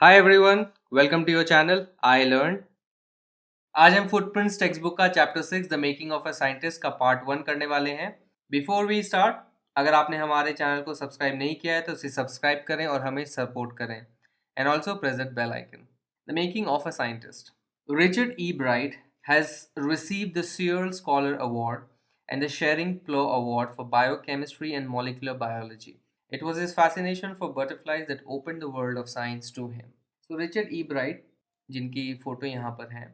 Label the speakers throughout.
Speaker 1: Hi everyone, welcome to your channel I learn. आज हम footprints text book का chapter 6 the making of a scientist का part 1 करने वाले हैं। बिफोर वी स्टार्ट, अगर आपने हमारे चैनल को सब्सक्राइब नहीं किया है तो इसे सब्सक्राइब करें और हमें सपोर्ट करें and also press that bell icon. The making of a scientist. Richard E. Bright has received the Searle Scholar Award and the Schering-Plough Award for biochemistry and molecular biology. It was his fascination for butterflies that opened the world of science to him. So Richard E. Bright, जिनकी photo यहाँ पर है,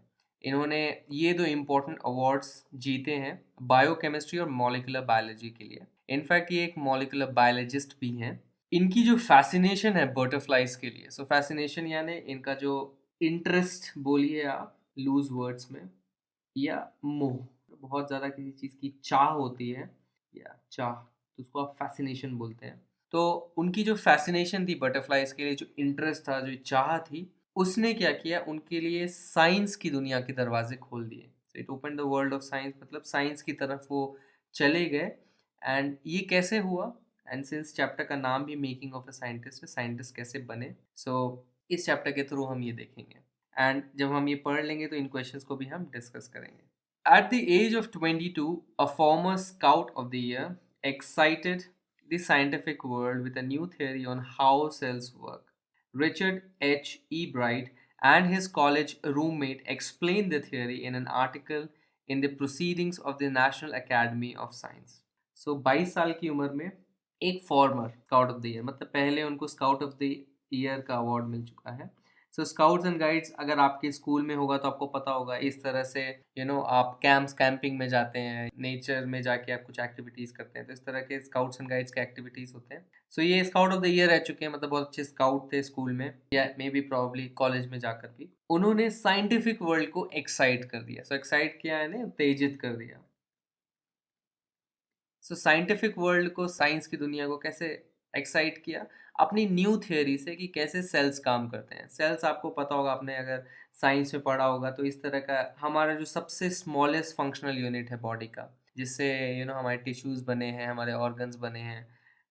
Speaker 1: इन्होंने ये दो important awards जीते हैं biochemistry और मॉलिकुलर बायोलॉजी के लिए। इनफैक्ट ये एक मॉलिकुलर बायोलॉजिस्ट भी हैं। इनकी जो फैसिनेशन है बटरफ्लाइज के लिए, सो फैसिनेशन यानी इनका जो इंटरेस्ट बोलिए आप लूज वर्ड्स में, या मोह, बहुत ज़्यादा किसी चीज़ की चाह होती है या चाह, तो उसको आप फैसिनेशन बोलते हैं। तो उनकी जो फैसिनेशन थी बटरफ्लाइज के लिए, जो इंटरेस्ट था, जो चाह थी, उसने क्या किया, उनके लिए साइंस की दुनिया के दरवाजे खोल दिए। It open the world of science, मतलब साइंस की तरफ वो चले गए। एंड ये कैसे हुआ, एंड सिंस चैप्टर का नाम भी मेकिंग ऑफ अ साइंटिस्ट है, साइंटिस्ट कैसे बने, सो इस चैप्टर के थ्रू हम ये देखेंगे। एंड जब हम ये पढ़ लेंगे तो इन क्वेश्चंस को भी हम डिस्कस करेंगे। At the age of 22, a former Scout of the Year excited the scientific world with a new theory on how cells work. Richard H. E. Bright and his college roommate explained the theory in an article in the Proceedings of the National Academy of Science. So 22 साल की उम्र में एक farmer scout of the year, मतलब पहले उनको scout of the year का award मिल चुका है। सो स्काउट्स एंड गाइड्स अगर आपके स्कूल में होगा तो आपको पता होगा, इस तरह से आप कैंपिंग में जाते हैं, नेचर में जाके आप कुछ एक्टिविटीज़ करते हैं, तो इस तरह के स्काउट्स एंड गाइड्स के एक्टिविटीज़ होते हैं। सो ये स्काउट ऑफ द ईयर रह चुके हैं, मतलब बहुत अच्छे स्काउट थे स्कूल में या मे बी प्रॉब्ली कॉलेज में जाकर भी। उन्होंने साइंटिफिक वर्ल्ड को एक्साइट कर दिया। सो एक्साइट किया है, उत्तेजित कर दिया। सो साइंटिफिक वर्ल्ड को, साइंस की दुनिया को कैसे एक्साइट किया, अपनी न्यू थियोरी से कि कैसे सेल्स काम करते हैं। सेल्स आपको पता होगा, आपने अगर साइंस में पढ़ा होगा, तो इस तरह का हमारा जो सबसे स्मॉलेस्ट फंक्शनल यूनिट है बॉडी का, जिससे हमारे टिश्यूज़ बने हैं, हमारे ऑर्गन्स बने हैं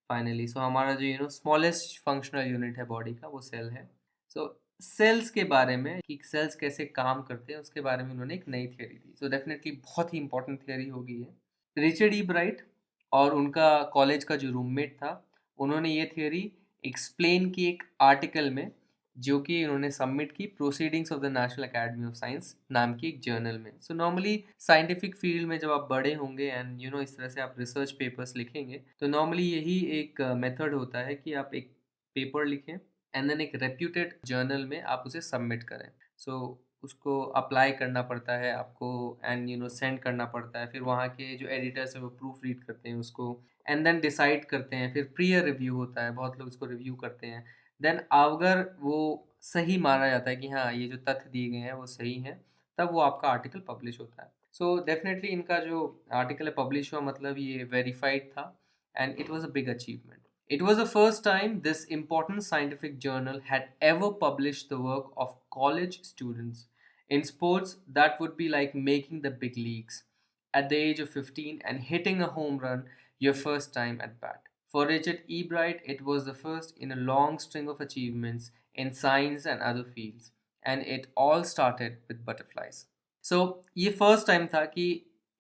Speaker 1: फाइनली। सो हमारा जो स्मॉलेस्ट फंक्शनल यूनिट है बॉडी का, वो सेल है। सो सेल्स के बारे में कि सेल्स कैसे काम करते हैं, उसके बारे में उन्होंने एक नई थियोरी दी। सो डेफिनेटली बहुत ही इंपॉर्टेंट थियोरी होगी ये। रिचर्ड ई ब्राइट और उनका कॉलेज का जो रूममेट था, उन्होंने ये थियोरी एक्सप्लेन की एक आर्टिकल में, जो कि उन्होंने सबमिट की proceedings of the national academy of science नाम की एक जर्नल में। सो नॉर्मली साइंटिफिक फील्ड में जब आप बड़े होंगे एंड इस तरह से आप रिसर्च पेपर्स लिखेंगे, तो नॉर्मली यही एक मेथड होता है कि आप एक पेपर लिखें एंड देन एक रेप्यूटेड जर्नल में आप उसे सबमिट करें। सो उसको अप्लाई करना पड़ता है आपको एंड सेंड करना पड़ता है। फिर वहाँ के जो एडिटर्स हैं वो प्रूफ रीड करते हैं उसको एंड देन डिसाइड करते हैं। फिर प्रीयर रिव्यू होता है, बहुत लोग इसको रिव्यू करते हैं। देन अगर वो सही माना जाता है कि हाँ, ये जो तथ्य दिए गए हैं वो सही हैं, तब वो आपका आर्टिकल पब्लिश होता है। सो डेफिनेटली इनका जो आर्टिकल है पब्लिश हुआ, मतलब ये वेरीफाइड था and it was a big achievement. It was the first time this important scientific journal had ever published the work of college students. In sports, that would be like making the big leagues at the age of 15 and hitting a home run your first time at bat. For Richard E. Bright, it was the first in a long string of achievements in science and other fields, and it all started with butterflies. So, ये first time था कि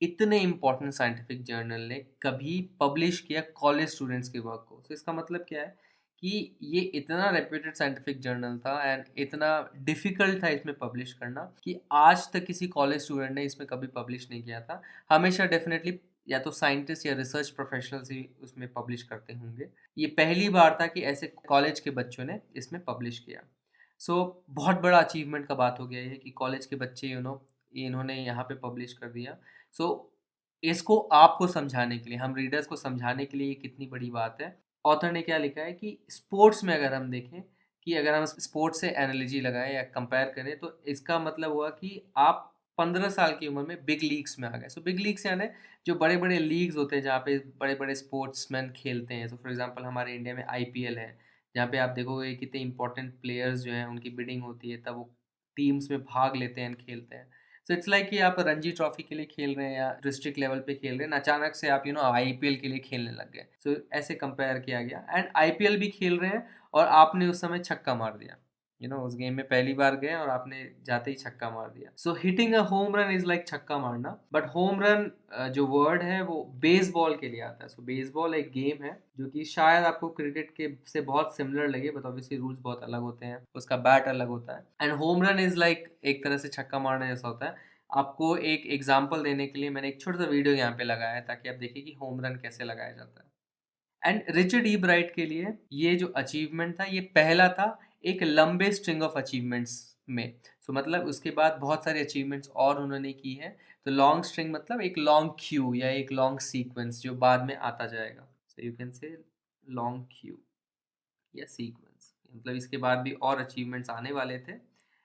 Speaker 1: इतने important scientific journal ने कभी publish किया college students के work को। तो इसका मतलब क्या है कि ये इतना रेप्यूटेड साइंटिफिक जर्नल था एंड इतना डिफ़िकल्ट था इसमें पब्लिश करना कि आज तक किसी कॉलेज स्टूडेंट ने इसमें कभी पब्लिश नहीं किया था। हमेशा डेफिनेटली या तो साइंटिस्ट या रिसर्च प्रोफेशनल्स ही उसमें पब्लिश करते होंगे। ये पहली बार था कि ऐसे कॉलेज के बच्चों ने इसमें पब्लिश किया। सो बहुत बड़ा अचीवमेंट का बात हो गया ये कि कॉलेज के बच्चे इन्होंने यहाँ पे पब्लिश कर दिया। सो इसको आपको समझाने के लिए, हम रीडर्स को समझाने के लिए ये कितनी बड़ी बात है। ऑथर ने क्या लिखा है कि स्पोर्ट्स में अगर हम देखें, कि अगर हम स्पोर्ट्स से एनालॉजी लगाएं या कंपेयर करें, तो इसका मतलब हुआ कि आप 15 साल की उम्र में बिग लीग्स में आ गए। सो बिग लीग्स यानी जो बड़े बड़े लीग्स होते हैं जहाँ पे बड़े बड़े स्पोर्ट्समैन खेलते हैं। सो फॉर एग्जांपल हमारे इंडिया में आईपीएल है, जहाँ पे आप देखोगे कितने इंपॉर्टेंट प्लेयर्स जो हैं उनकी बिडिंग होती है, तब वो टीम्स में भाग लेते हैं, खेलते हैं। सो इट्स लाइक कि आप रणजी ट्रॉफी के लिए खेल रहे हैं या डिस्ट्रिक्ट लेवल पे खेल रहे हैं, अचानक से आप आईपीएल के लिए खेलने लग गए। सो ऐसे कंपेयर किया गया एंड आईपीएल भी खेल रहे हैं और आपने उस समय छक्का मार दिया, उस गेम में पहली बार गए और आपने जाते ही छक्का मार दिया। So hitting a home run is like छक्का मारना, बट होम रन जो वर्ड है वो बेसबॉल के लिए आता है। सो बेसबॉल एक गेम है जो कि शायद आपको क्रिकेट के से बहुत सिमिलर लगे, बट ऑब्वियसली रूल्स बहुत अलग होते हैं, उसका बैट अलग होता है। And home run is like एक तरह से छक्का मारना जैसा होता है। आपको एक एग्जाम्पल देने के लिए मैंने एक छोटा सा वीडियो यहाँ पे लगाया है ताकि आप देखिए कि होम रन कैसे लगाया जाता है। एंड रिचर्ड ई ब्राइट के लिए ये जो अचीवमेंट था ये पहला था एक लंबे स्ट्रिंग ऑफ अचीवमेंट्स में। सो मतलब उसके बाद बहुत सारे अचीवमेंट्स और उन्होंने की है। तो लॉन्ग स्ट्रिंग मतलब एक लॉन्ग क्यू या एक लॉन्ग सीक्वेंस जो बाद में आता जाएगा। So you can say long Q या सीक्वेंस, मतलब इसके बाद भी और अचीवमेंट्स आने वाले थे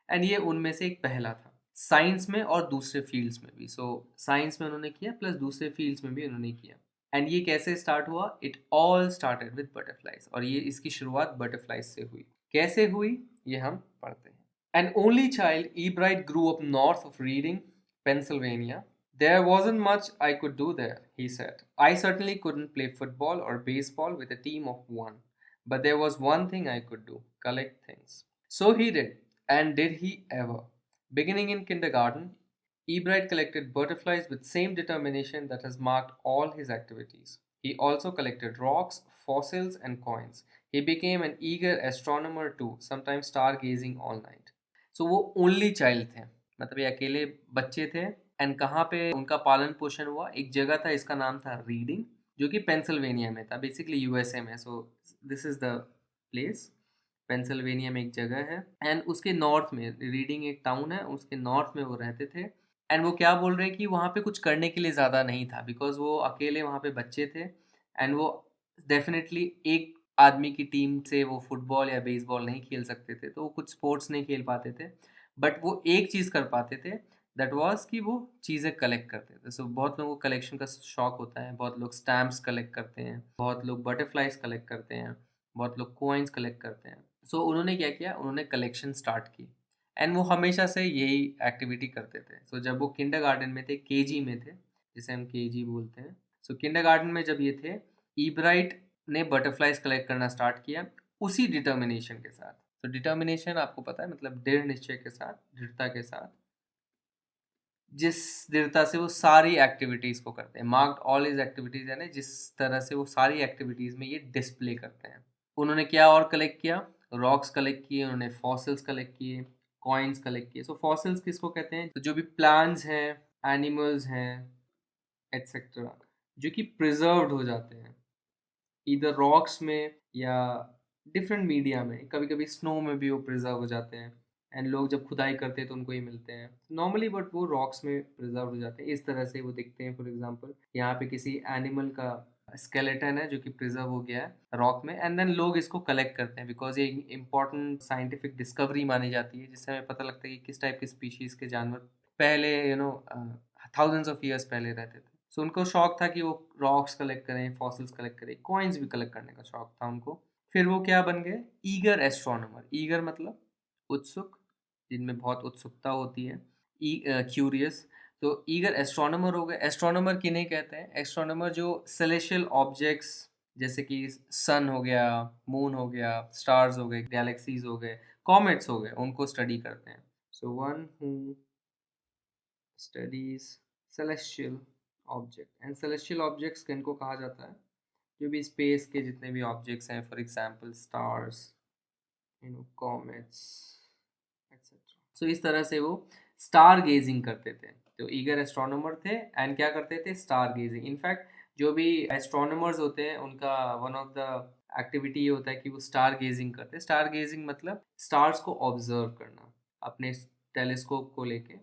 Speaker 1: एंड ये उनमें से एक पहला था साइंस में और दूसरे फील्ड्स में भी। सो साइंस में उन्होंने किया प्लस दूसरे फील्ड्स में भी उन्होंने किया। एंड ये कैसे स्टार्ट हुआ? It all started with butterflies, और ये इसकी शुरुआत बटरफ्लाइज से हुई। कैसे हुई ये हम पढ़ते हैं। An only child, Ebright grew up north of Reading, Pennsylvania. There wasn't much I could do there, he said. I certainly couldn't play football or baseball with a team of one. But there was one thing I could do: collect things. So he did, and did he ever. Beginning in kindergarten, Ebright collected butterflies with same determination that has marked all his activities. He also collected rocks, fossils, and coins. He became an eager astronomer too, sometimes stargazing all night. So वो only child थे, मतलब ये अकेले बच्चे थे। And कहाँ पे उनका पालन पोषण हुआ? एक जगह था, इसका नाम था रीडिंग, जो कि पेंसिल्वेनिया में था, बेसिकली यूएसए में। So this is the place, Pennsylvania में एक जगह है। एंड उसके नॉर्थ में रीडिंग एक टाउन है, उसके नॉर्थ में वो रहते थे। एंड वो क्या बोल रहे हैं कि वहाँ पे कुछ करने के लिए ज़्यादा नहीं था, बिकॉज वो अकेले वहाँ पे बच्चे थे। एंड वो डेफिनेटली एक आदमी की टीम से वो फुटबॉल या बेसबॉल नहीं खेल सकते थे, तो वो कुछ स्पोर्ट्स नहीं खेल पाते थे। बट वो एक चीज़ कर पाते थे, दैट वाज कि वो चीज़ें कलेक्ट करते थे। सो बहुत लोगों को कलेक्शन का शौक होता है, बहुत लोग स्टैम्प्स कलेक्ट करते हैं, बहुत लोग बटरफ्लाइज कलेक्ट करते हैं, बहुत लोग कॉइन्स कलेक्ट करते हैं। सो उन्होंने क्या किया, उन्होंने कलेक्शन स्टार्ट की। एंड वो हमेशा से यही एक्टिविटी करते थे। सो जब वो किंडरगार्टन में थे, केजी में थे, जिसे हम केजी बोलते हैं। सो किंडरगार्टन में जब ये थे, ईब्राइट ने बटरफ्लाइज कलेक्ट करना स्टार्ट किया उसी डिटर्मिनेशन के साथ। तो डिटर्मिनेशन आपको पता है, मतलब दृढ़ निश्चय के साथ, दृढ़ता के साथ, जिस दृढ़ता से वो सारी एक्टिविटीज़ को करते हैं। मार्क्ड ऑल हिज एक्टिविटीज़, यानी जिस तरह से वो सारी एक्टिविटीज़ में ये डिस्प्ले करते हैं। उन्होंने क्या और कलेक्ट किया? रॉक्स कलेक्ट किए, उन्होंने फॉसिल्स कलेक्ट किए, कॉइन्स कलेक्ट किए। सो फॉसिल्स किसको कहते हैं? तो जो भी प्लांट्स हैं, एनिमल्स हैं, एटसेट्रा, जो कि प्रिजर्व्ड हो जाते हैं इधर रॉक्स में या डिफरेंट मीडिया में। कभी कभी स्नो में भी वो प्रिजर्व हो जाते हैं, एंड लोग जब खुदाई करते हैं तो उनको ही मिलते हैं नॉर्मली, बट वो रॉक्स में प्रिजर्व हो जाते हैं। इस तरह से वो दिखते हैं। फॉर एग्जांपल यहाँ पे किसी एनिमल का स्केलेटन है जो कि प्रिजर्व हो गया है रॉक में, एंड देन लोग इसको कलेक्ट करते हैं बिकॉज ये इंपॉर्टेंट साइंटिफिक डिस्कवरी मानी जाती है, जिससे हमें पता लगता है कि किस टाइप के स्पीशीज के जानवर पहले थाउजेंड्स ऑफ ईयर्स पहले रहते थे। सो उनको शौक था कि वो रॉक्स कलेक्ट करें, फॉसिल्स कलेक्ट करें, कॉइन्स भी कलेक्ट करने का शौक था उनको। फिर वो क्या बन गए? Eager astronomer. ईगर मतलब उत्सुक, जिनमें बहुत उत्सुकता होती है, क्यूरियस। तो ईगर एस्ट्रोनॉमर हो गए। एस्ट्रोनॉमर किन्हें कहते हैं? एस्ट्रोनॉमर जो सेलेशियल ऑब्जेक्ट्स, जैसे कि सन हो गया, मून हो गया, स्टार्स हो गए, गैलेक्सीज हो गए, कॉमेट्स हो गए, उनको स्टडी करते हैं। So one who studies celestial object. And celestial objects किनको कहा जाता है? जो भी स्पेस के जितने भी ऑब्जेक्ट्स हैं, for example stars, comets, etcetera. So इस तरह से वो स्टार गेजिंग करते थे। तो ईगर एस्ट्रोनॉमर थे एंड क्या करते थे? Star gazing. इनफैक्ट जो भी एस्ट्रोनॉमर्स होते हैं उनका वन ऑफ द एक्टिविटी ये होता है कि वो स्टार गेजिंग करते हैं। स्टार गेजिंग मतलब स्टार्स को ऑब्जर्व करना अपने टेलीस्कोप को लेके।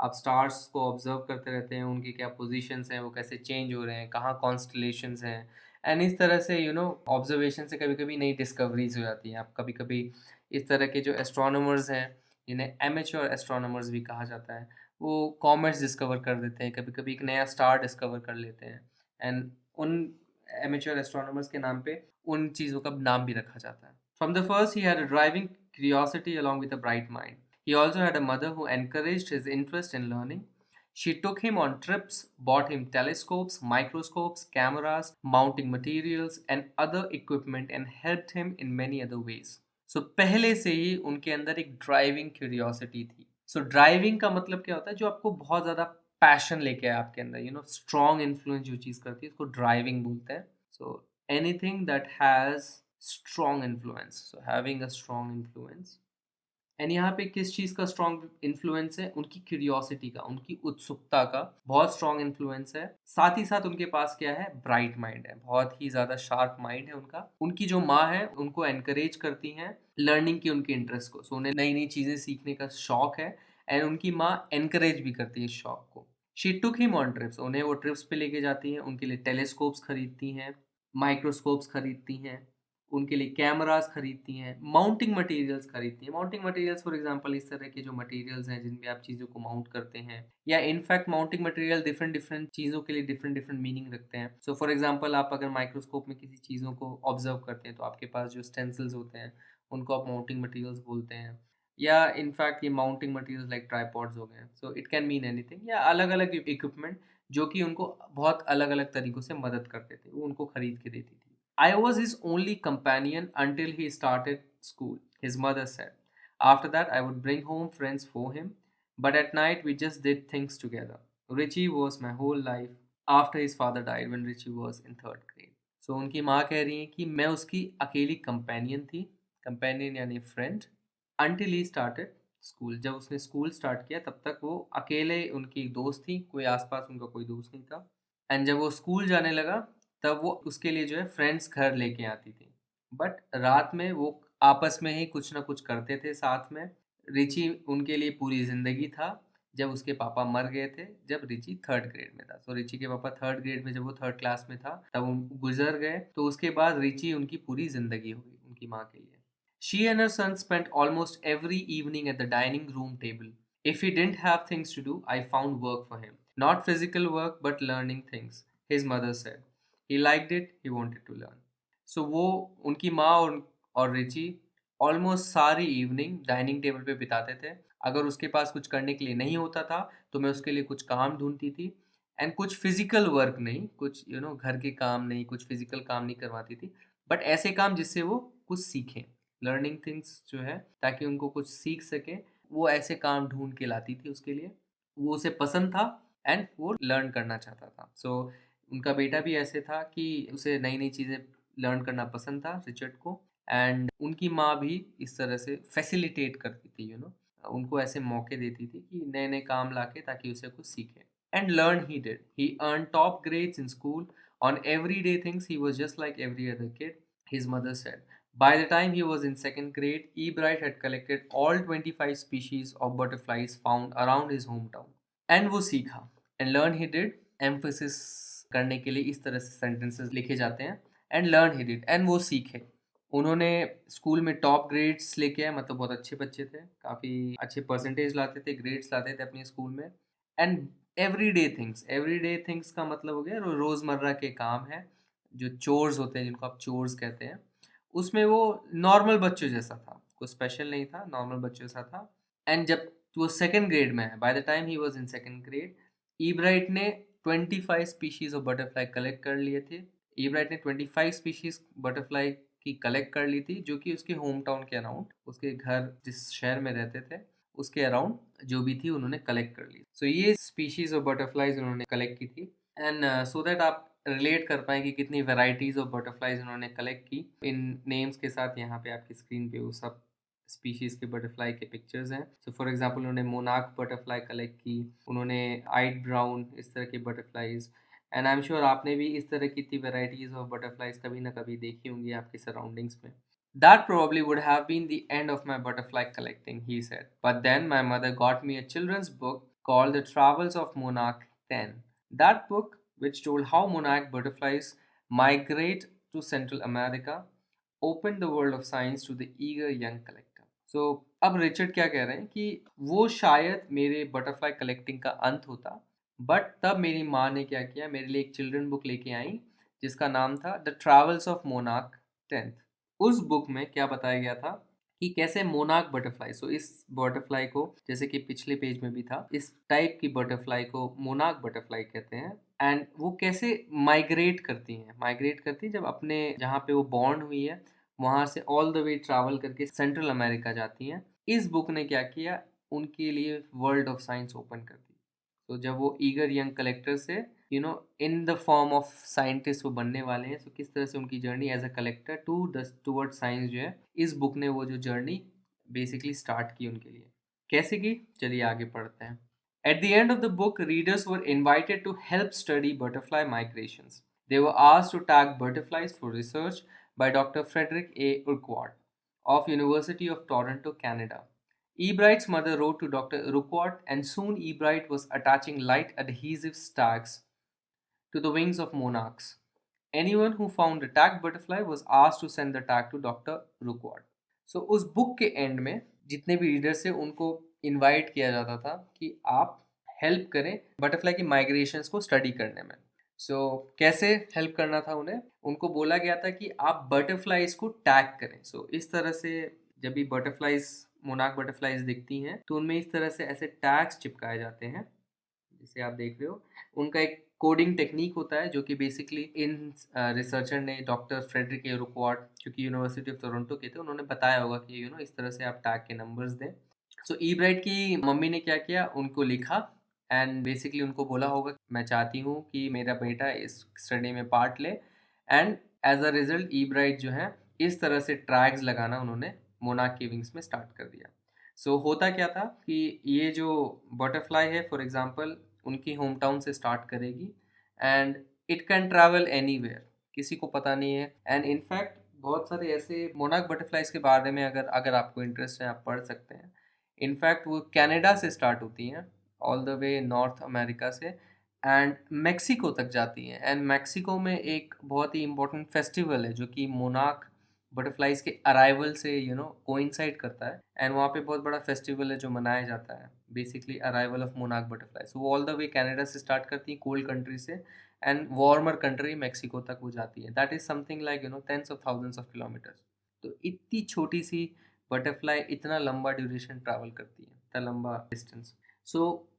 Speaker 1: आप स्टार्स को ऑब्जर्व करते रहते हैं, उनकी क्या पोजीशंस हैं, वो कैसे चेंज हो रहे हैं, कहाँ कॉन्स्टलेशंस हैं। एंड इस तरह से ऑब्जर्वेशन से कभी कभी नई डिस्कवरीज हो जाती हैं। आप कभी कभी इस तरह के जो एस्ट्रोनॉमर्स हैं, जिन्हें एमेच्योर एस्ट्रोनॉमर्स भी कहा जाता है, वो कॉमेट्स डिस्कवर कर देते हैं, कभी कभी एक नया स्टार डिस्कवर कर लेते हैं। एंड उन एमेच्योर एस्ट्रोनॉमर्स के नाम पे उन चीज़ों का नाम भी रखा जाता है। From the first he had a driving curiosity along with a bright mind. He also had a mother who encouraged his interest in learning. She took him on trips, bought him telescopes, microscopes, cameras, mounting materials, and other equipment, and helped him in many other ways. सो पहले से ही उनके अंदर एक driving curiosity थी। सो driving का मतलब क्या होता है? जो आपको बहुत ज़्यादा पैशन लेके आए आपके अंदर, स्ट्रॉन्ग इन्फ्लुएंस जो चीज़ करती है उसको ड्राइविंग बोलते हैं। So anything that has strong influence, so having a strong influence. And यहाँ पे किस चीज़ का स्ट्रॉन्ग इन्फ्लुएंस है? उनकी क्यूरियोसिटी का, उनकी उत्सुकता का बहुत स्ट्रॉन्ग इन्फ्लुएंस है। साथ ही साथ उनके पास क्या है? ब्राइट माइंड है, बहुत ही ज़्यादा शार्प माइंड है उनका। उनकी जो माँ है उनको एनकरेज करती हैं लर्निंग की, उनके इंटरेस्ट को। सो उन्हें नई-नई चीज़ें सीखने का शौक है एंड उनकी माँ एनकरेज भी करती है इस शौक को। शी टूक हिम ऑन ट्रिप्स, उन्हें वो ट्रिप्स पे लेके जाती हैं, उनके लिए टेलीस्कोप्स खरीदती हैं, माइक्रोस्कोप्स खरीदती हैं, उनके लिए कैमरास खरीदती हैं, माउंटिंग मटेरियल्स खरीदती हैं। माउंटिंग मटेरियल्स फॉर एग्जांपल इस तरह के जो मटेरियल्स हैं जिनमें आप चीज़ों को माउंट करते हैं, या in fact mounting material different different चीज़ों के लिए डिफरेंट डिफरेंट मीनिंग रखते हैं। सो फॉर एग्जांपल आप अगर माइक्रोस्कोप में किसी चीज़ों को ऑब्जर्व करते हैं तो आपके पास जो स्टेंसिल्स होते हैं उनको आप माउंटिंग मटेरियल्स बोलते हैं, या इनफैक्ट ये माउंटिंग मटेरियल्स लाइक ट्राइपॉड्स हो गए। So it can mean anything, या अलग अलग इक्विपमेंट जो कि उनको बहुत अलग अलग तरीकों से मदद करते थे, वो उनको खरीद के देती थी। I was his only companion until he started school, his mother said. After that, I would bring home friends for him, but at night we just did things together. Richie was my whole life after his father died when Richie was in third grade. So उनकी माँ कह रही हैं कि मैं उसकी अकेली companion थी, कंपेनियन यानी friend, until he started school. जब उसने स्कूल स्टार्ट किया तब तक वो अकेले उनकी दोस्त थी, कोई आसपास उनका कोई दोस्त नहीं था। एंड जब वो स्कूल जाने लगा तब वो उसके लिए जो है फ्रेंड्स घर लेके आती थी, बट रात में वो आपस में ही कुछ ना कुछ करते थे साथ में। रिची उनके लिए पूरी ज़िंदगी था। जब उसके पापा मर गए थे जब रिची थर्ड ग्रेड में था, सो रिची के पापा थर्ड ग्रेड में, जब वो थर्ड क्लास में था तब वो गुजर गए, तो उसके बाद रिची उनकी पूरी ज़िंदगी हो गई उनकी माँ के लिए। She and her son spent almost every evening at the dining room table. If he didn't have things to do, I found work for him. Not physical work, but learning things, his mother said. He liked it, he wanted to learn. So वो उनकी माँ और Richie almost सारी evening dining table पे बिताते थे। अगर उसके पास कुछ करने के लिए नहीं होता था तो मैं उसके लिए कुछ काम ढूंढती थी, एंड कुछ फिजिकल वर्क नहीं, कुछ घर के काम नहीं, कुछ फिजिकल काम नहीं करवाती थी, बट ऐसे काम जिससे वो कुछ सीखें, लर्निंग थिंग्स जो है, ताकि उनको कुछ सीख सकें। वो ऐसे काम ढूंढ के लाती थी उसके लिए, वो उसे पसंद था एंड वो लर्न करना चाहता था। सो उनका बेटा भी ऐसे था कि उसे नई नई चीज़ें लर्न करना पसंद था रिचर्ड को, एंड उनकी माँ भी इस तरह से फैसिलिटेट करती थी, उनको ऐसे मौके देती थी कि नए नए काम लाके ताकि उसे कुछ सीखे। And learn he did, he earn top grades in school on every day things, he was just like every other kid, his mother said. By the time he was in second grade, Ebright had collected all 25 species of butterflies found around his hometown. And वो सीखा, and learn he did, emphasis करने के लिए इस तरह से sentences लिखे जाते हैं, and learn he did, and वो सीखे। उन्होंने स्कूल में टॉप ग्रेड्स लेके आए, मतलब बहुत अच्छे बच्चे थे, काफ़ी अच्छे परसेंटेज लाते थे, ग्रेड्स लाते थे अपने स्कूल में। एंड एवरी डे थिंग्स का मतलब हो गया रोज़मर्रा के काम है, जो चोर्स होते हैं जिनको आप चोर्स कहते हैं, उसमें वो नॉर्मल बच्चों जैसा था, कुछ स्पेशल नहीं था, नॉर्मल बच्चों जैसा था। एंड जब वो सेकंड ग्रेड में है, by the time he was in second grade, Ebright ने 25 स्पीशीज ऑफ बटरफ्लाई कलेक्ट कर लिए थे। ईब्राइट ने 25 स्पीशीज बटरफ्लाई की कलेक्ट कर ली थी, जो कि उसके होम टाउन के अराउंड, उसके घर जिस शहर में रहते थे उसके अराउंड जो भी थी उन्होंने कलेक्ट कर ली। सो ये स्पीशीज ऑफ बटरफ्लाइज उन्होंने कलेक्ट की थी, एंड सो दैट आप रिलेट कर पाएँ कि कितनी वैराइटीज़ ऑफ बटरफ्लाइज उन्होंने कलेक्ट की। इन नेम्स के साथ यहाँ पे आपकी स्क्रीन पे वो सब स्पीशीज़ के बटरफ्लाई के पिक्चर्स हैं। सो फॉर एग्जांपल उन्होंने मोनार्क बटरफ्लाई कलेक्ट की, उन्होंने आइड ब्राउन, इस तरह के butterflies, and I am sure आपने भी इस तरह की इतनी वैराइटीज़ ऑफ बटरफ्लाइज कभी ना कभी देखी होंगी आपके सराउंडिंग्स में। That probably would have been the end of my butterfly collecting, he said. But then my mother got me a children's book called The Travels of Monarch 10. That book, which told how monarch butterflies migrate to Central America, opened the world of science to the eager young collector. So, अब Richard क्या कह रहे हैं कि वो शायद मेरे butterfly collecting का अंत होता, बट तब मेरी माँ ने क्या किया, मेरे लिए एक चिल्ड्रन बुक लेके आई जिसका नाम था the travels of monarch 10th। उस बुक में क्या बताया गया था कि कैसे मोनार्क बटरफ्लाई, सो इस बटरफ्लाई को, जैसे कि पिछले पेज में भी था, इस टाइप की बटरफ्लाई को मोनार्क बटरफ्लाई कहते हैं, एंड वो कैसे माइग्रेट करती हैं जब अपने जहाँ पे वो बॉर्न हुई है वहाँ से ऑल द वे ट्रैवल करके सेंट्रल अमेरिका जाती हैं। इस बुक ने क्या किया, उनके लिए वर्ल्ड ऑफ साइंस ओपन कर दी। तो जब वो ईगर यंग कलेक्टर से in the form of scientist वो बनने वाले हैं, तो किस तरह से उनकी journey as a collector toward science जो है, इस बुक ने वो जो जर्नी बेसिकली स्टार्ट की उनके लिए। कैसे की, चलिए आगे पढ़ते हैं। At the end of the book, readers were invited to help study butterfly migrations. They were asked to tag butterflies for research by Dr. Frederick A. Urquhart of University of Toronto, Canada. Ebright's mother wrote to Dr. Urquhart, and soon Ebright was attaching light adhesive tags to the wings of monarchs. Anyone who found a tagged butterfly was asked to send the tag to Dr. Urquhart. So उस book के and में जितने भी readers थे उनको invite किया जाता था कि आप हेल्प करें बटरफ्लाई की माइग्रेशंस को स्टडी करने में। कैसे हेल्प करना था उन्हें, उनको बोला गया था कि आप बटरफ्लाइज को टैग करें। इस तरह से जब भी बटरफ्लाइज मोनार्क बटरफ्लाइज दिखती हैं तो उनमें इस तरह से ऐसे टैग्स चिपकाए जाते हैं, जिसे आप देख रहे हो। उनका एक कोडिंग टेक्निक होता है जो कि बेसिकली इन रिसर्चर ने, डॉक्टर फ्रेडरिक ए रुक्वार्ट जो कि यूनिवर्सिटी ऑफ टोरंटो के थे, उन्होंने बताया होगा कि इस तरह से आप टैग के नंबर्स दें। ईब्राइट की मम्मी ने क्या किया, उनको लिखा एंड बेसिकली उनको बोला होगा मैं चाहती हूँ कि मेरा बेटा इस स्टडी में पार्ट ले, and as a result Ebright जो है इस तरह से ट्रैग्स लगाना उन्होंने मोनार्क के विंग्स में स्टार्ट कर दिया। होता क्या था कि ये जो बटरफ्लाई है फॉर एग्जांपल उनकी होम टाउन से स्टार्ट करेगी and it can travel anywhere, किसी को पता नहीं है। एंड इनफैक्ट बहुत सारे ऐसे मोनार्क बटरफ्लाइज के बारे में अगर अगर आपको इंटरेस्ट है आप पढ़ सकते हैं। इनफैक्ट वो कनाडा से स्टार्ट होती हैं all the way north America से एंड मेक्सिको तक जाती हैं। एंड मेक्सिको में एक बहुत ही इम्पोर्टेंट फेस्टिवल है जो कि मोनार्क बटरफ्लाइज के अराइवल से कोइंसाइड करता है, एंड वहाँ पे बहुत बड़ा फेस्टिवल है जो मनाया जाता है, basically arrival of monarch butterflies. वो ऑल द वे कनाडा से स्टार्ट करती है, कोल्ड कंट्री से, एंड वार्मर कंट्री मेक्सिको तक वो जाती है। That is something like tens of thousands of kilometres. तो इतनी छोटी सी बटरफ्लाई इतना लंबा ड्यूरेशन ट्रैवल करती है, इतना लंबा डिस्टेंस।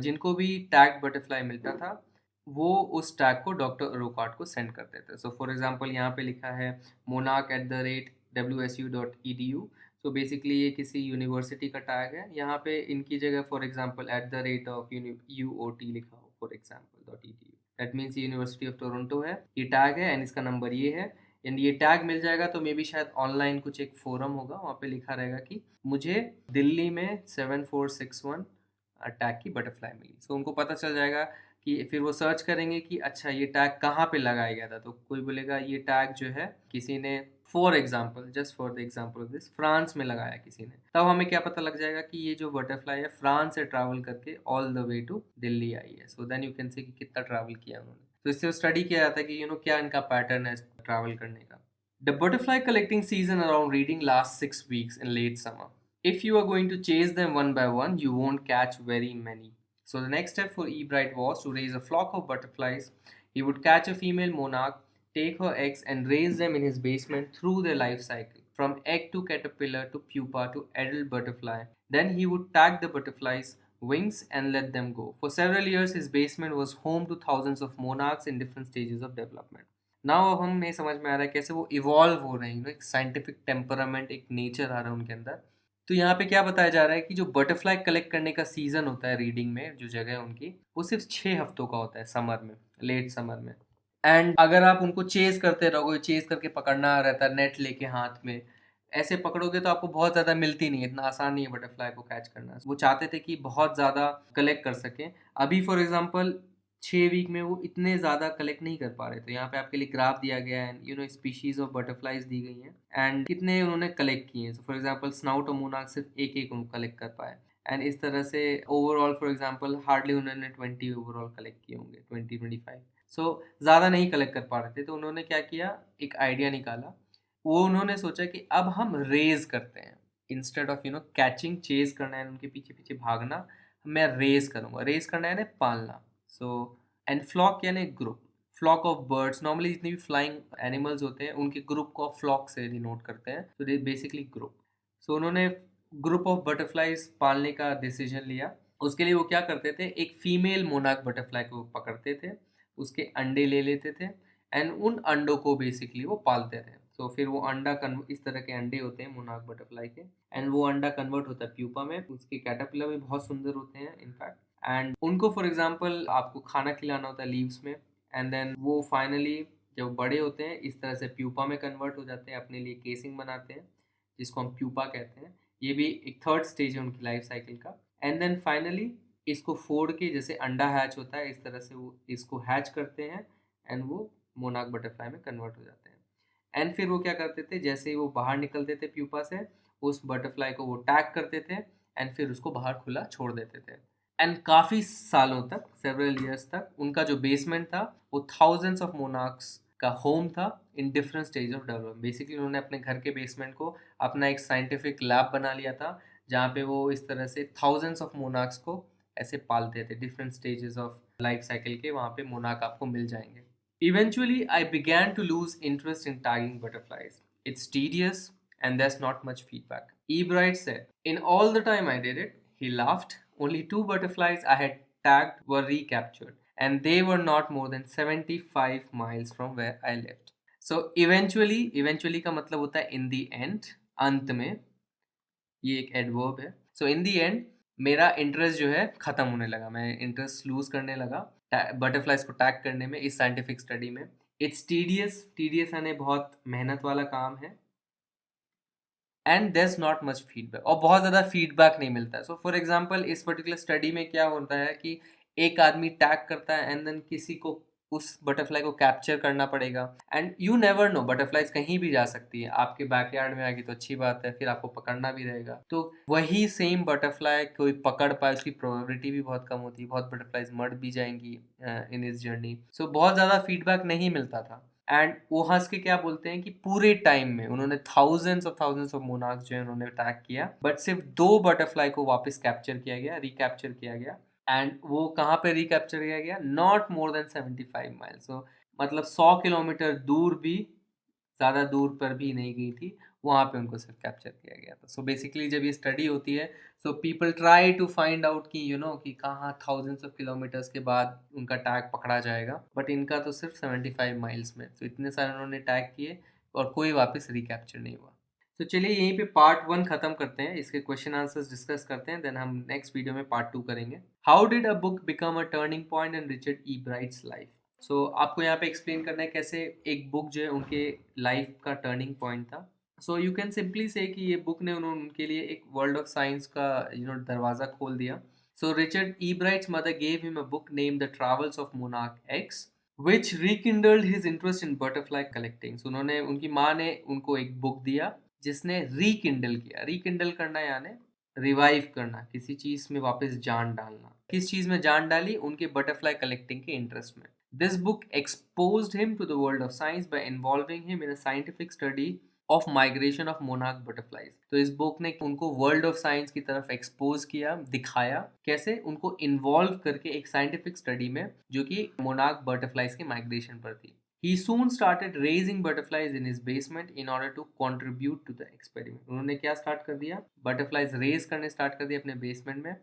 Speaker 1: जिनको भी टैग बटरफ्लाई मिलता था वो उस टैग को डॉक्टर रोकार्ट को सेंड करते थे। फॉर एग्जाम्पल यहाँ पे लिखा है monarch@wsu.edu। बेसिकली ये किसी यूनिवर्सिटी का टैग है। यहाँ पे इनकी जगह फॉर एग्जाम्पल @UOT लिखा हो, for example .edu, that means university of Toronto है, ये टैग है एंड इसका नंबर ये है। एंड ये टैग मिल जाएगा तो मे बी शायद ऑनलाइन कुछ एक फोरम होगा, वहाँ पे लिखा रहेगा कि मुझे दिल्ली में 7461 टैग की बटरफ्लाई मिली। उनको पता चल जाएगा कि फिर वो सर्च करेंगे कि अच्छा ये टैग कहाँ पे लगाया गया था। तो कोई बोलेगा ये टैग जो है किसी ने for example, just for the example of this, France में लगाया किसी ने, तब हमें क्या पता लग जाएगा कि ये जो बटरफ्लाई है फ्रांस से ट्रैवल करके all the way to Delhi आई है। देन यू कैन सी कि कितना ट्रैवल किया उन्होंने। इससे स्टडी किया जाता है कि क्या इनका पैटर्न है ट्रैवल करने का। The butterfly collecting season around reading lasts 6 weeks in late summer. If you are going to chase them one by one, you won't catch very many. So the next step for Ebright was to raise a flock of butterflies. He would catch a female monarch, take her eggs and raise them in his basement through their life cycle, from egg to caterpillar to pupa to adult butterfly. Then he would tag the butterflies' wings and let them go. For several years, his basement was home to thousands of monarchs in different stages of development. Now अब हमें समझ में आ रहा है कैसे वो evolve हो रहे हैं, एक साइंटिफिक टेम्परामेंट, एक नेचर आ रहा है उनके अंदर। तो यहाँ पे क्या बताया जा रहा है कि जो बटरफ्लाई कलेक्ट करने का सीजन होता है रीडिंग में, जो जगह है उनकी, वो सिर्फ 6 हफ्तों का होता है समर में, लेट समर में। एंड अगर आप उनको चेज करते रहोगे, चेज करके पकड़ना रहता है नेट लेके हाथ में, ऐसे पकड़ोगे तो आपको बहुत ज़्यादा मिलती नहीं है, इतना आसान नहीं है बटरफ्लाई को कैच करना। वो चाहते थे कि बहुत ज़्यादा कलेक्ट कर सकें। अभी फॉर एग्जांपल 6 वीक में वो इतने ज़्यादा कलेक्ट नहीं कर पा रहे थे। यहाँ पे आपके लिए ग्राफ दिया गया है, स्पीशीज ऑफ बटरफ्लाइज दी गई हैं एंड कितने उन्होंने कलेक्ट किए हैं। फॉर एग्जांपल स्नाउट और मोनार्क सिर्फ एक एक उनको कलेक्ट कर पाए, एंड इस तरह से ओवरऑल फॉर एग्जांपल हार्डली उन्होंने 20 ओवरऑल कलेक्ट किए होंगे, 20-25। ज़्यादा नहीं कलेक्ट कर पा रहे थे, तो उन्होंने क्या किया, एक आइडिया निकाला। वो उन्होंने सोचा कि अब हम रेज करते हैं, इंस्टेड ऑफ कैचिंग, चेज करना है उनके पीछे पीछे भागना, मैं रेस करूँगा। रेस करना है ना पालना। एंड फ्लॉक यानी group, flock of birds, normally जितने भी फ्लाइंग एनिमल्स होते हैं उनके ग्रुप को फ्लॉक से डिनोट करते हैं, तो दे बेसिकली ग्रुप। उन्होंने ग्रुप ऑफ बटरफ्लाइज पालने का डिसीजन लिया। उसके लिए वो क्या करते थे, एक फीमेल मोनार्क बटरफ्लाई को पकड़ते थे, उसके अंडे ले लेते थे एंड उन अंडों को बेसिकली वो पालते थे। तो फिर वो अंडा इस तरह के अंडे होते हैं मोनार्क बटरफ्लाई के, एंड वो अंडा कन्वर्ट होता है प्यूपा में। उसके कैटरपिलर भी बहुत सुंदर होते हैं इनफैक्ट, एंड उनको फॉर एग्जांपल आपको खाना खिलाना होता है लीव्स में, एंड देन वो फाइनली जब बड़े होते हैं इस तरह से प्यूपा में कन्वर्ट हो जाते हैं, अपने लिए केसिंग बनाते हैं जिसको हम प्यूपा कहते हैं। ये भी एक थर्ड स्टेज है उनकी लाइफ साइकिल का। एंड देन फाइनली इसको फोड़ के जैसे अंडा हैच होता है इस तरह से वो इसको हैच करते हैं, एंड वो मोनार्क बटरफ्लाई में कन्वर्ट हो जाते हैं। एंड फिर वो क्या करते थे, जैसे ही वो बाहर निकलते थे प्यूपा से, उस बटरफ्लाई को वो टैग करते थे एंड फिर उसको बाहर खुला छोड़ देते थे। एंड काफ़ी सालों तक, सेवरल ईयर्स तक, उनका जो बेसमेंट था वो थाउजेंड्स ऑफ मोनार्क्स का होम था in different stage of development. Basically उन्होंने अपने घर के बेसमेंट को अपना एक साइंटिफिक लैब बना लिया था, जहाँ पे वो इस तरह से थाउजेंड्स ऑफ मोनार्क्स को ऐसे पालते थे। Different stages of life cycle के वहाँ पे मोनार्क आपको मिल जाएंगे। Eventually, I began to lose interest in tagging butterflies. It's tedious and there's not much feedback. Ebright said, in all the time I did it, he laughed. Only 2 butterflies I had tagged were recaptured, and they were not more than 75 miles from where I lived. So eventually का मतलब होता है in the end, अंत में, ये एक adverb है। सो इन दी and मेरा इंटरेस्ट जो है ख़त्म होने लगा, मैं इंटरेस्ट लूज करने लगा बटरफ्लाइज को टैग करने में, इस साइंटिफिक स्टडी में। इट्स टीडियस यानी बहुत मेहनत वाला काम है, and there not much feedback, और बहुत ज़्यादा फीडबैक नहीं मिलता है। सो फॉर एग्जांपल इस पर्टिकुलर स्टडी में क्या होता है कि एक आदमी टैग करता है एंड देन किसी को उस बटरफ्लाई को कैप्चर करना पड़ेगा, and you never know, butterflies कहीं भी जा सकती है। आपके बैकयार्ड में आ गई तो अच्छी बात है, फिर आपको पकड़ना भी रहेगा। तो वही सेम बटरफ्लाई कोई पकड़ पाए उसकी प्रोबेबिलिटी भी बहुत कम होती है। बहुत बटरफ्लाइज मर भी जाएंगी इन इस जर्नी। सो बहुत ज़्यादा फीडबैक नहीं मिलता था, एंड वो हंस के क्या बोलते हैं कि पूरे टाइम में उन्होंने थाउजेंड्स ऑफ मोनार्क्स जो है उन्होंने अटैक किया, बट सिर्फ 2 बटरफ्लाई को वापस कैप्चर किया गया, रिकैप्चर किया गया। एंड वो कहाँ पे रिकैप्चर किया गया, नॉट मोर देन 75 माइल्स। सो मतलब 100 किलोमीटर दूर भी, ज़्यादा दूर पर भी नहीं गई थी, वहाँ पे उनको सिर्फ कैप्चर किया गया था। सो बेसिकली जब ये स्टडी होती है, so people try to find out कि कि कहाँ थाउजेंड्स ऑफ किलोमीटर्स के बाद उनका टैग पकड़ा जाएगा, बट इनका तो सिर्फ 75 माइल्स में। तो इतने सारे उन्होंने टैग किए और कोई वापस रिकैप्चर नहीं हुआ। तो चलिए यहीं पे पार्ट 1 खत्म करते हैं, इसके क्वेश्चन आंसर्स डिस्कस करते हैं, देन हम नेक्स्ट वीडियो में पार्ट 2 करेंगे। How did a book become a turning point in Richard E Bright's life. So आपको यहाँ पे एक्सप्लेन करना है कैसे एक बुक जो है उनके लाइफ का टर्निंग पॉइंट था। सो यू कैन सिंपली से कि ये बुक ने उन्होंने उनके लिए एक वर्ल्ड ऑफ साइंस का दरवाज़ा खोल दिया। So Richard E Bright's mother gave him a book name the travels of monarch X which rekindled his interest in butterfly collecting. So उन्होंने, उनकी माँ ने उनको एक बुक दिया जिसने रिकिंडल किया। रिकिंडल करना यानी रिवाइव करना, किसी चीज में वापस जान डालना। किस चीज में जान डाली, उनके बटरफ्लाई कलेक्टिंग के इंटरेस्ट में। This book exposed him to the world of science by involving him in a scientific study of migration of monarch butterflies। तो इस बुक ने उनको वर्ल्ड ऑफ साइंस की तरफ एक्सपोज किया, दिखाया कैसे, उनको इन्वॉल्व करके एक साइंटिफिक स्टडी में जो कि मोनार्क बटरफ्लाइज के माइग्रेशन पर थी। He soon started raising butterflies in his basement in order to contribute to the experiment। उन्होंने क्या स्टार्ट कर दिया, बटरफ्लाइज रेज करने स्टार्ट कर दिया अपने बेसमेंट में,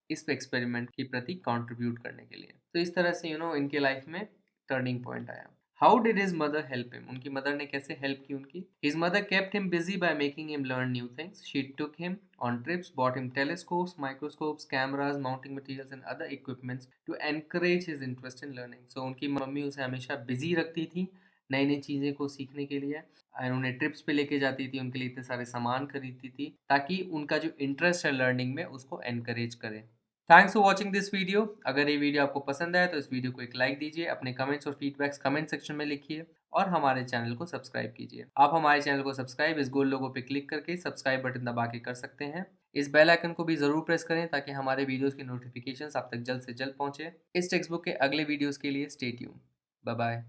Speaker 1: इस एक्सपेरिमेंट के प्रति कंट्रीब्यूट करने के लिए। तो इस तरह से इनके लाइफ में टर्निंग पॉइंट आया। How did his mother help him, उनकी मदर ने कैसे हेल्प की उनकी। His mother kept him busy by making him learn new things. She took him on trips, bought him telescopes, microscopes, cameras, mounting materials and other equipments to encourage his interest in learning. So उनकी mummy उसे हमेशा busy रखती थी नई नई चीज़ें को सीखने के लिए, और उन्हें ट्रिप्स पे लेके जाती थी, उनके लिए इतने सारे सामान खरीदती थी ताकि उनका जो इंटरेस्ट है लर्निंग में उसको एनकरेज करें। Thanks for watching this video. अगर ये वीडियो आपको पसंद आया तो इस वीडियो को एक लाइक दीजिए, अपने कमेंट्स और फीडबैक्स कमेंट सेक्शन में लिखिए, और हमारे चैनल को सब्सक्राइब कीजिए। आप हमारे चैनल को सब्सक्राइब इस गोल लोगो पे क्लिक करके सब्सक्राइब बटन दबा के कर सकते हैं। इस बेल आइकन को भी ज़रूर प्रेस करें ताकि हमारे वीडियोज़ की नोटिफिकेशन आप तक जल्द से जल्द पहुँचे। इस टेक्स्ट बुक के अगले वीडियोज़ के लिए स्टे ट्यून्ड। Bye bye.